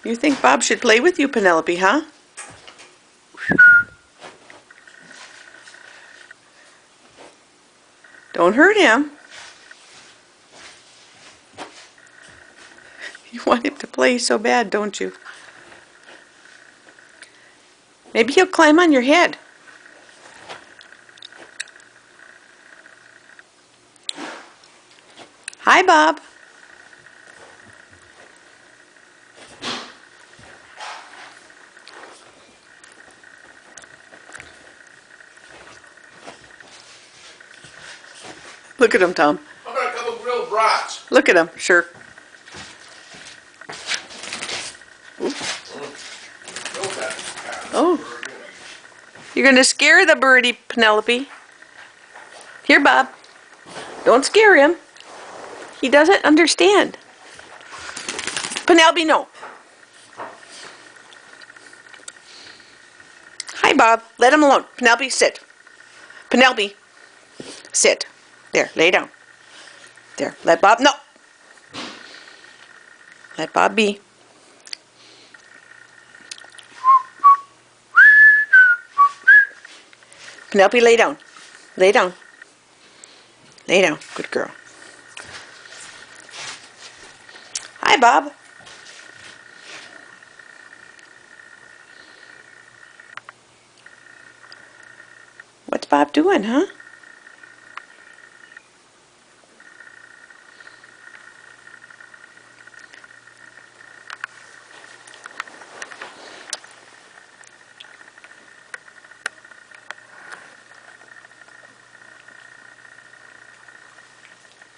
You think Bob should play with you, Penelope, huh? Don't hurt him. You want him to play so bad, don't you? Maybe he'll climb on your head. Hi, Bob. Look at him, Tom. How about a couple grilled brats? Look at him, sure. Oh, you're going to scare the birdie, Penelope. Here, Bob. Don't scare him. He doesn't understand. Penelope, no. Hi, Bob. Let him alone. Penelope, sit. Penelope, sit. There, lay down. There, let Bob, no. Let Bob be. Penelope, lay down. Lay down. Lay down. Good girl. Hi, Bob. What's Bob doing, huh?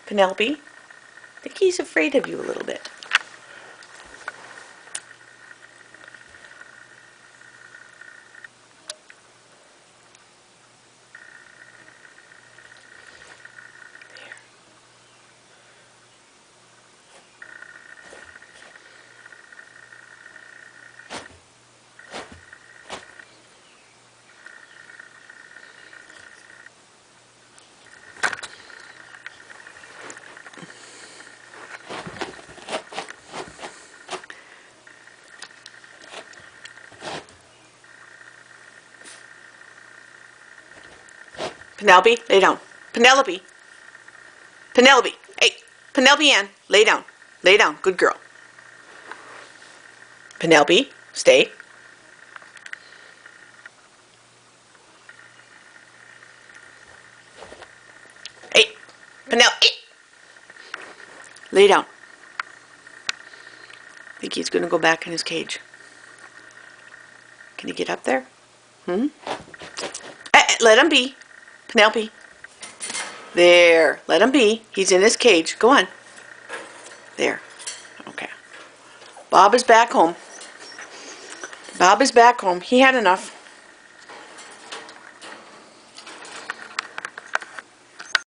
Penelope, I think he's afraid of you a little bit. Penelope, lay down. Penelope. Penelope. Hey, Penelope Ann, lay down. Lay down. Good girl. Penelope, stay. Hey, Penelope. Lay down. I think he's going to go back in his cage. Can he get up there? Let him be. Penelope. There. Let him be. He's in his cage. Go on. There. Okay. Bob is back home. Bob is back home. He had enough.